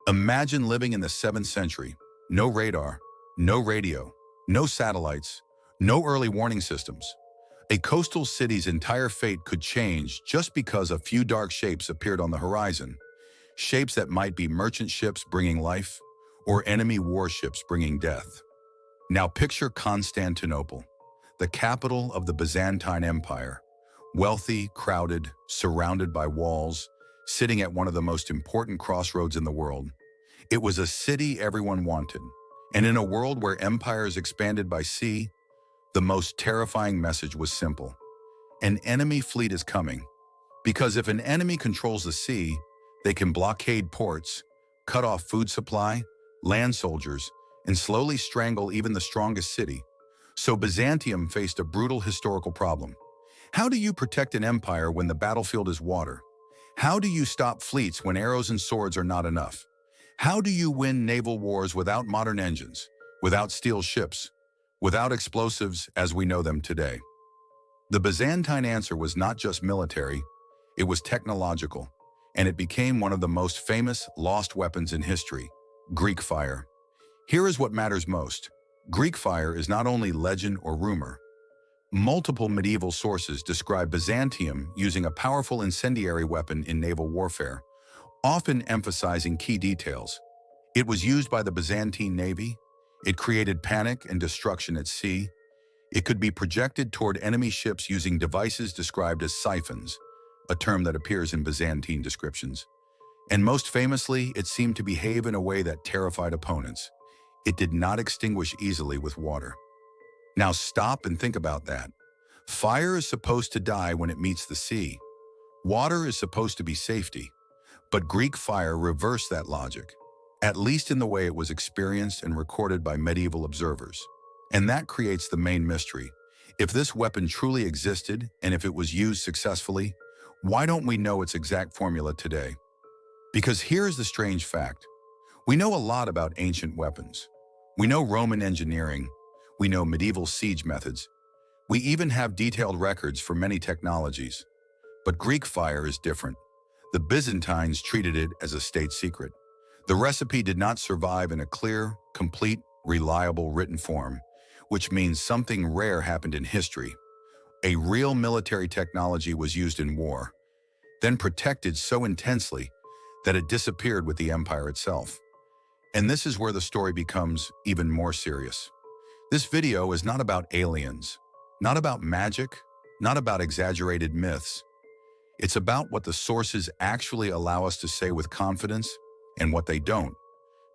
Imagine living in the 7th century. No radar, no radio, no satellites, no early warning systems. A coastal city's entire fate could change just because a few dark shapes appeared on the horizon. Shapes that might be merchant ships bringing life or enemy warships bringing death. Now picture Constantinople, the capital of the Byzantine Empire. Wealthy, crowded, surrounded by walls, sitting at one of the most important crossroads in the world. It was a city everyone wanted. And in a world where empires expanded by sea, the most terrifying message was simple. An enemy fleet is coming. Because if an enemy controls the sea, they can blockade ports, cut off food supply, land soldiers, and slowly strangle even the strongest city. So Byzantium faced a brutal historical problem. How do you protect an empire when the battlefield is water? How do you stop fleets when arrows and swords are not enough? How do you win naval wars without modern engines, without steel ships, without explosives as we know them today? The Byzantine answer was not just military, it was technological, and it became one of the most famous lost weapons in history: Greek fire. Here is what matters most. Greek fire is not only legend or rumor. Multiple medieval sources describe Byzantium using a powerful incendiary weapon in naval warfare, often emphasizing key details. It was used by the Byzantine Navy. It created panic and destruction at sea. It could be projected toward enemy ships using devices described as siphons, a term that appears in Byzantine descriptions. And most famously, it seemed to behave in a way that terrified opponents. It did not extinguish easily with water. Now stop and think about that. Fire is supposed to die when it meets the sea. Water is supposed to be safety. But Greek fire reversed that logic, at least in the way it was experienced and recorded by medieval observers. And that creates the main mystery. If this weapon truly existed and if it was used successfully, why don't we know its exact formula today? Because here's the strange fact. We know a lot about ancient weapons. We know Roman engineering. We know medieval siege methods. We even have detailed records for many technologies. But Greek fire is different. The Byzantines treated it as a state secret. The recipe did not survive in a clear, complete, reliable written form, which means something rare happened in history. A real military technology was used in war, then protected so intensely that it disappeared with the empire itself. And this is where the story becomes even more serious. This video is not about aliens, not about magic, not about exaggerated myths. It's about what the sources actually allow us to say with confidence and what they don't.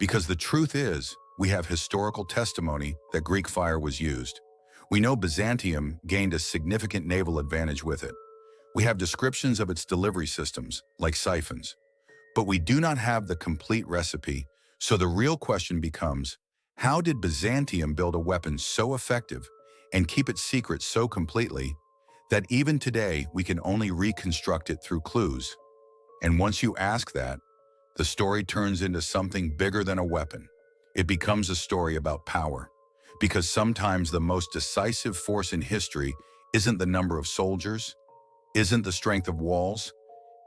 Because the truth is, we have historical testimony that Greek fire was used. We know Byzantium gained a significant naval advantage with it. We have descriptions of its delivery systems, like siphons. But we do not have the complete recipe, so the real question becomes, how did Byzantium build a weapon so effective and keep it secret so completely that even today we can only reconstruct it through clues? And once you ask that, the story turns into something bigger than a weapon. It becomes a story about power. Because sometimes the most decisive force in history isn't the number of soldiers, isn't the strength of walls,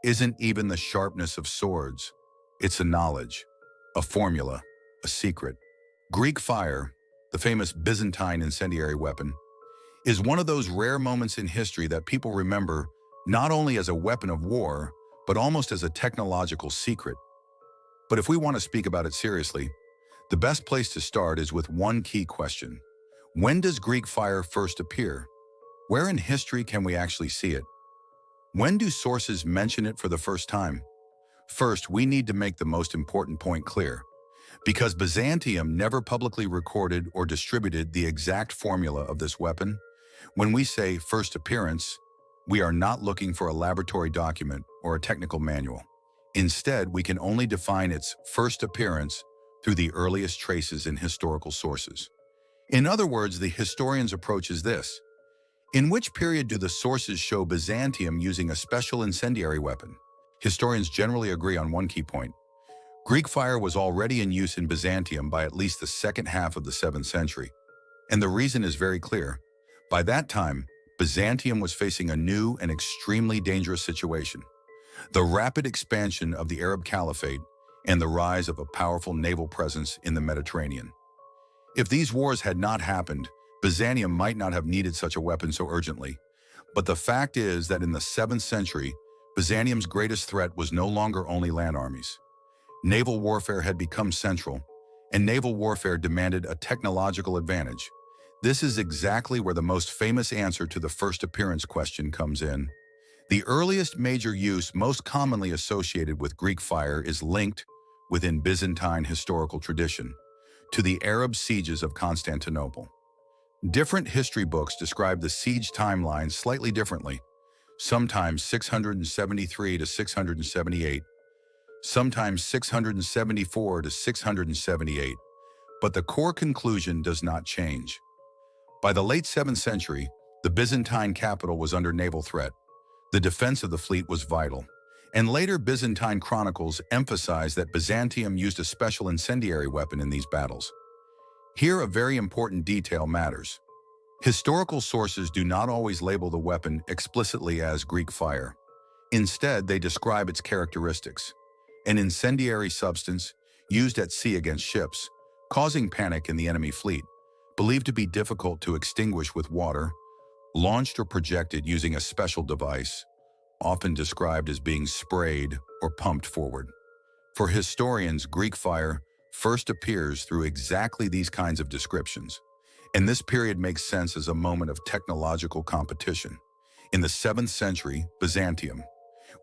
isn't even the sharpness of swords. It's a knowledge, a formula, a secret. Greek fire, the famous Byzantine incendiary weapon, is one of those rare moments in history that people remember not only as a weapon of war, but almost as a technological secret. But if we want to speak about it seriously, the best place to start is with one key question. When does Greek fire first appear? Where in history can we actually see it? When do sources mention it for the first time? First, we need to make the most important point clear. Because Byzantium never publicly recorded or distributed the exact formula of this weapon, when we say first appearance, we are not looking for a laboratory document or a technical manual. Instead, we can only define its first appearance through the earliest traces in historical sources. In other words, the historian's approach is this. In which period do the sources show Byzantium using a special incendiary weapon? Historians generally agree on one key point. Greek fire was already in use in Byzantium by at least the second half of the 7th century. And the reason is very clear. By that time, Byzantium was facing a new and extremely dangerous situation. The rapid expansion of the Arab Caliphate and the rise of a powerful naval presence in the Mediterranean. If these wars had not happened, Byzantium might not have needed such a weapon so urgently. But the fact is that in the 7th century, Byzantium's greatest threat was no longer only land armies. Naval warfare had become central, and naval warfare demanded a technological advantage. This is exactly where the most famous answer to the first appearance question comes in. The earliest major use most commonly associated with Greek fire is linked, within Byzantine historical tradition, to the Arab sieges of Constantinople. Different history books describe the siege timeline slightly differently, sometimes 673 to 678, sometimes 674 to 678, but the core conclusion does not change. By the late 7th century, the Byzantine capital was under naval threat. The defense of the fleet was vital, and later Byzantine chronicles emphasize that Byzantium used a special incendiary weapon in these battles. Here, a very important detail matters. Historical sources do not always label the weapon explicitly as Greek fire. Instead, they describe its characteristics. An incendiary substance used at sea against ships, causing panic in the enemy fleet, believed to be difficult to extinguish with water, launched or projected using a special device, often described as being sprayed or pumped forward. For historians, Greek fire first appears through exactly these kinds of descriptions, and this period makes sense as a moment of technological competition. In the 7th century, Byzantium,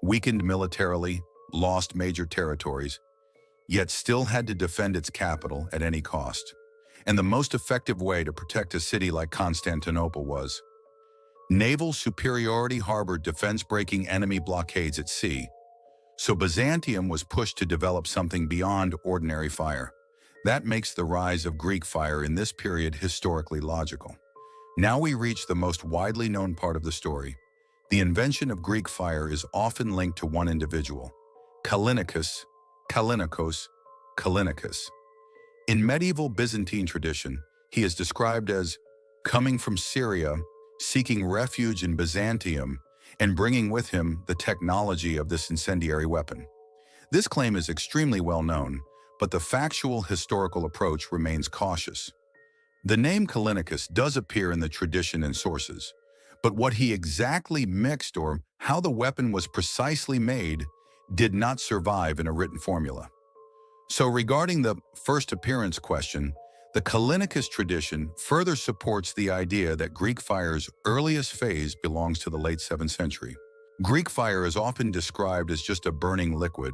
weakened militarily, lost major territories, yet still had to defend its capital at any cost. And the most effective way to protect a city like Constantinople was naval superiority harbored defense-breaking enemy blockades at sea. So Byzantium was pushed to develop something beyond ordinary fire. That makes the rise of Greek fire in this period historically logical. Now we reach the most widely known part of the story. The invention of Greek fire is often linked to one individual, Callinicus, Callinicus. In medieval Byzantine tradition, he is described as coming from Syria, seeking refuge in Byzantium, and bringing with him the technology of this incendiary weapon. This claim is extremely well known, but the factual historical approach remains cautious. The name Callinicus does appear in the tradition and sources, but what he exactly mixed or how the weapon was precisely made did not survive in a written formula. So regarding the first appearance question, the Callinicus tradition further supports the idea that Greek fire's earliest phase belongs to the late 7th century. Greek fire is often described as just a burning liquid,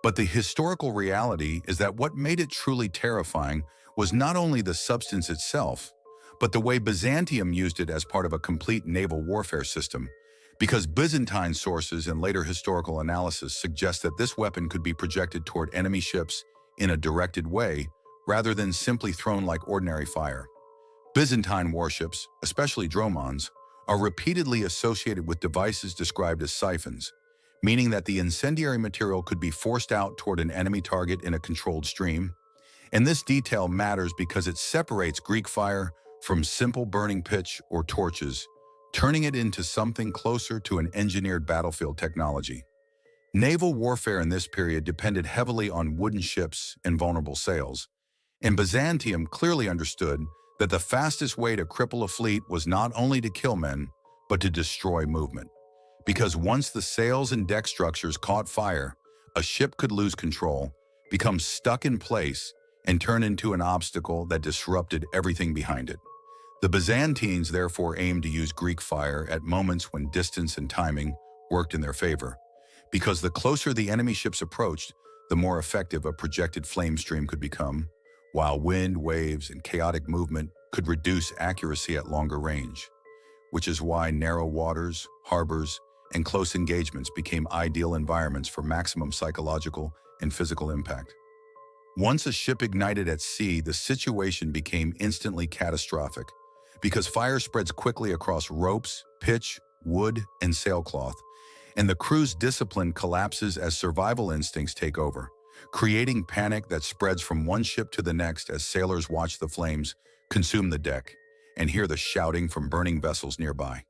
but the historical reality is that what made it truly terrifying was not only the substance itself, but the way Byzantium used it as part of a complete naval warfare system, because Byzantine sources and later historical analysis suggest that this weapon could be projected toward enemy ships in a directed way, rather than simply thrown like ordinary fire. Byzantine warships, especially dromons, are repeatedly associated with devices described as siphons, meaning that the incendiary material could be forced out toward an enemy target in a controlled stream. And this detail matters because it separates Greek fire from simple burning pitch or torches, turning it into something closer to an engineered battlefield technology. Naval warfare in this period depended heavily on wooden ships and vulnerable sails, and Byzantium clearly understood that the fastest way to cripple a fleet was not only to kill men, but to destroy movement. Because once the sails and deck structures caught fire, a ship could lose control, become stuck in place, and turn into an obstacle that disrupted everything behind it. The Byzantines therefore aimed to use Greek fire at moments when distance and timing worked in their favor, because the closer the enemy ships approached, the more effective a projected flame stream could become, while wind, waves, and chaotic movement could reduce accuracy at longer range, which is why narrow waters, harbors, and close engagements became ideal environments for maximum psychological and physical impact. Once a ship ignited at sea, the situation became instantly catastrophic, because fire spreads quickly across ropes, pitch, wood, and sailcloth, and the crew's discipline collapses as survival instincts take over, creating panic that spreads from one ship to the next as sailors watch the flames consume the deck and hear the shouting from burning vessels nearby.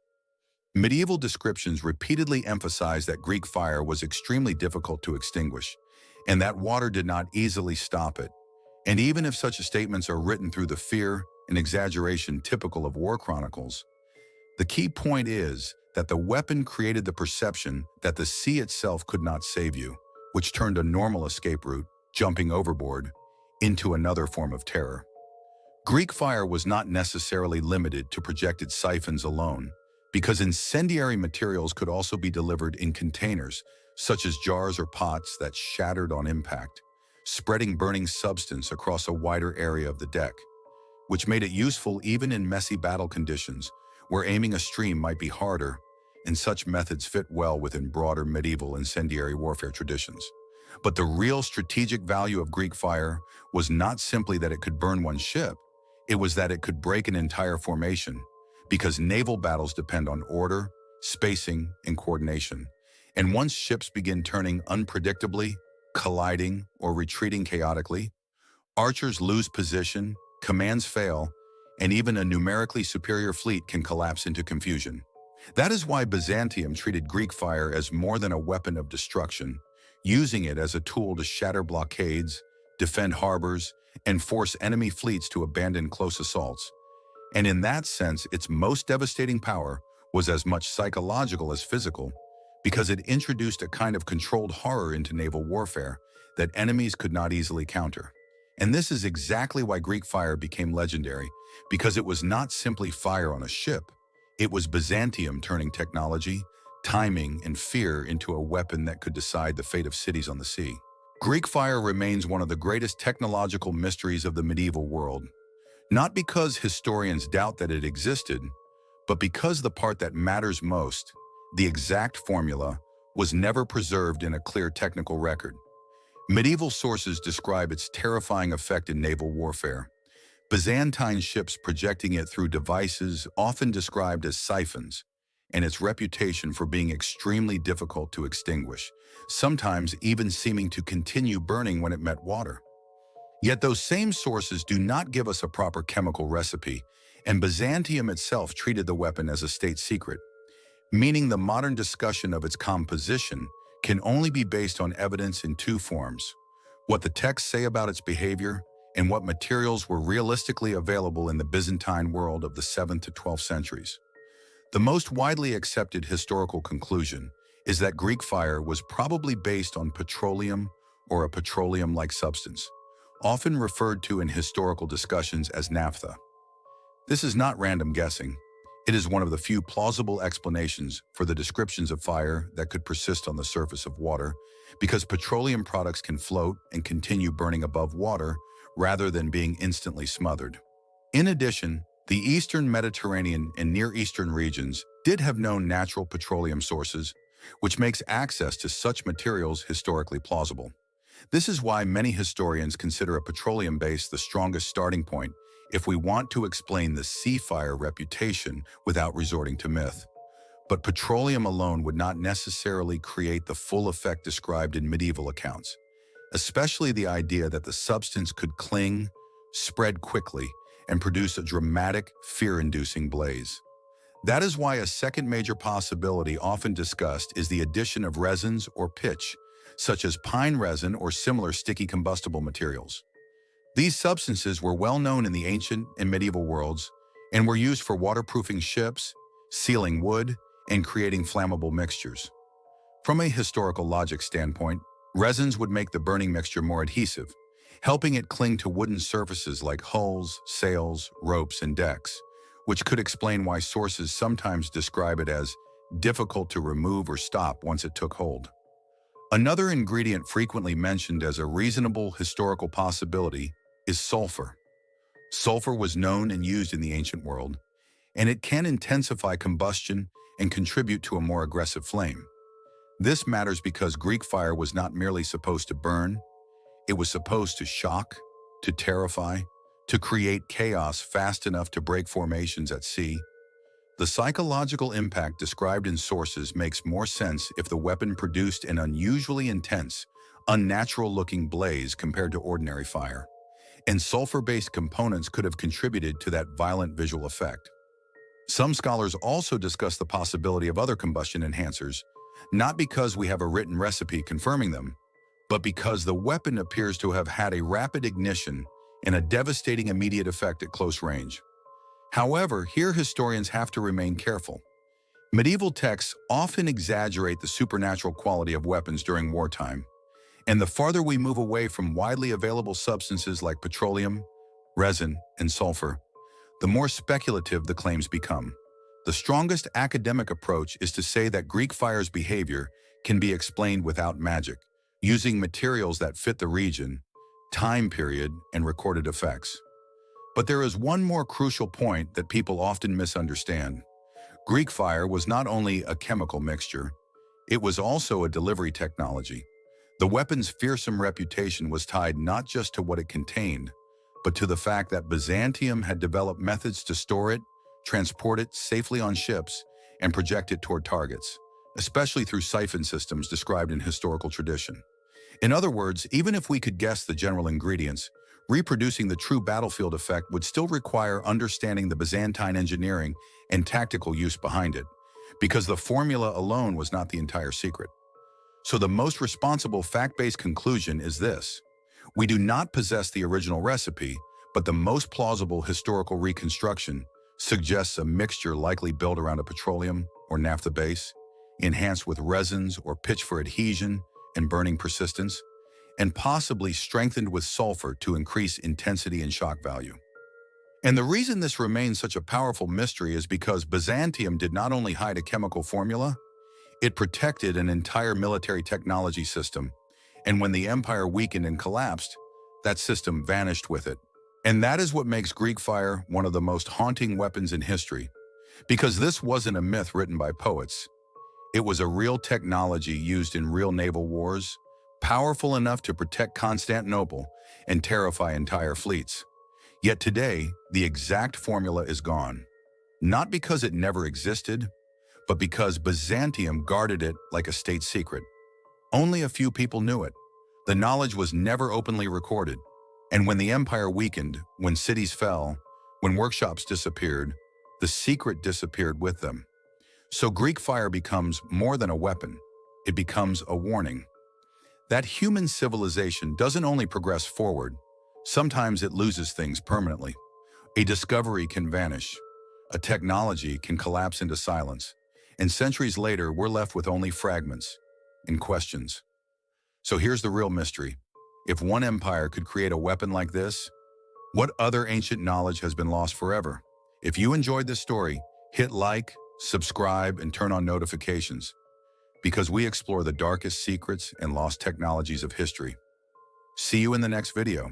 Medieval descriptions repeatedly emphasize that Greek fire was extremely difficult to extinguish, and that water did not easily stop it. And even if such statements are written through the fear and exaggeration typical of war chronicles, the key point is that the weapon created the perception that the sea itself could not save you, which turned a normal escape route, jumping overboard, into another form of terror. Greek fire was not necessarily limited to projected siphons alone, because incendiary materials could also be delivered in containers, such as jars or pots that shattered on impact, spreading burning substance across a wider area of the deck, which made it useful even in messy battle conditions, where aiming a stream might be harder, and such methods fit well within broader medieval incendiary warfare traditions. But the real strategic value of Greek fire was not simply that it could burn one ship, it was that it could break an entire formation, because naval battles depend on order, spacing, and coordination. And once ships begin turning unpredictably, colliding, or retreating chaotically, archers lose position, commands fail, and even a numerically superior fleet can collapse into confusion. That is why Byzantium treated Greek fire as more than a weapon of destruction, using it as a tool to shatter blockades, defend harbors, and force enemy fleets to abandon close assaults. And in that sense, its most devastating power was as much psychological as physical, because it introduced a kind of controlled horror into naval warfare that enemies could not easily counter. And this is exactly why Greek fire became legendary, because it was not simply fire on a ship. It was Byzantium turning technology, timing, and fear into a weapon that could decide the fate of cities on the sea. Greek fire remains one of the greatest technological mysteries of the medieval world, not because historians doubt that it existed, but because the part that matters most, the exact formula, was never preserved in a clear technical record. Medieval sources describe its terrifying effect in naval warfare, Byzantine ships projecting it through devices often described as siphons, and its reputation for being extremely difficult to extinguish, sometimes even seeming to continue burning when it met water. Yet those same sources do not give us a proper chemical recipe, and Byzantium itself treated the weapon as a state secret, meaning the modern discussion of its composition can only be based on evidence in two forms: what the texts say about its behavior and what materials were realistically available in the Byzantine world of the 7th to 12th centuries. The most widely accepted historical conclusion is that Greek fire was probably based on petroleum or a petroleum-like substance, often referred to in historical discussions as naphtha. This is not random guessing. It is one of the few plausible explanations for the descriptions of fire that could persist on the surface of water, because petroleum products can float and continue burning above water rather than being instantly smothered. In addition, the Eastern Mediterranean and Near Eastern regions did have known natural petroleum sources, which makes access to such materials historically plausible. This is why many historians consider a petroleum base the strongest starting point if we want to explain the sea fire reputation without resorting to myth. But petroleum alone would not necessarily create the full effect described in medieval accounts, especially the idea that the substance could cling, spread quickly, and produce a dramatic, fear-inducing blaze. That is why a second major possibility often discussed is the addition of resins or pitch, such as pine resin or similar sticky combustible materials. These substances were well known in the ancient and medieval worlds and were used for waterproofing ships, sealing wood, and creating flammable mixtures. From a historical logic standpoint, resins would make the burning mixture more adhesive, helping it cling to wooden surfaces like hulls, sails, ropes, and decks, which could explain why sources sometimes describe it as difficult to remove or stop once it took hold. Another ingredient frequently mentioned as a reasonable historical possibility is sulfur. Sulfur was known and used in the ancient world, and it can intensify combustion and contribute to a more aggressive flame. This matters because Greek fire was not merely supposed to burn, it was supposed to shock, to terrify, to create chaos fast enough to break formations at sea. The psychological impact described in sources makes more sense if the weapon produced an unusually intense, unnatural-looking blaze compared to ordinary fire, and sulfur-based components could have contributed to that violent visual effect. Some scholars also discuss the possibility of other combustion enhancers, not because we have a written recipe confirming them, but because the weapon appears to have had a rapid ignition and a devastating immediate effect at close range. However, here historians have to remain careful. Medieval texts often exaggerate the supernatural quality of weapons during wartime, and the farther we move away from widely available substances like petroleum, resin, and sulfur, the more speculative the claims become. The strongest academic approach is to say that Greek fire's behavior can be explained without magic, using materials that fit the region, time period, and recorded effects. But there is one more crucial point that people often misunderstand. Greek fire was not only a chemical mixture, it was also a delivery technology. The weapon's fearsome reputation was tied not just to what it contained, but to the fact that Byzantium had developed methods to store it, transport it safely on ships, and project it toward targets, especially through siphon systems described in historical tradition. In other words, even if we could guess the general ingredients, reproducing the true battlefield effect would still require understanding the Byzantine engineering and tactical use behind it, because the formula alone was not the entire secret. So the most responsible fact-based conclusion is this: we do not possess the original recipe, but the most plausible historical reconstruction suggests a mixture likely built around a petroleum or naphtha base, enhanced with resins or pitch for adhesion and burning persistence, and possibly strengthened with sulfur to increase intensity and shock value. And the reason this remains such a powerful mystery is because Byzantium did not only hide a chemical formula, it protected an entire military technology system, and when the empire weakened and collapsed, that system vanished with it. And that is what makes Greek fire one of the most haunting weapons in history, because this wasn't a myth written by poets. It was a real technology used in real naval wars, powerful enough to protect Constantinople and terrify entire fleets. Yet today, the exact formula is gone. Not because it never existed, but because Byzantium guarded it like a state secret. Only a few people knew it. The knowledge was never openly recorded. And when the empire weakened, when cities fell, when workshops disappeared, the secret disappeared with them. So Greek fire becomes more than a weapon. It becomes a warning. That human civilization doesn't only progress forward, sometimes it loses things permanently. A discovery can vanish. A technology can collapse into silence. And centuries later, we're left with only fragments and questions. So here's the real mystery. If one empire could create a weapon like this, what other ancient knowledge has been lost forever? If you enjoyed this story, hit like, subscribe, and turn on notifications, because we explore the darkest secrets and lost technologies of history. See you in the next video.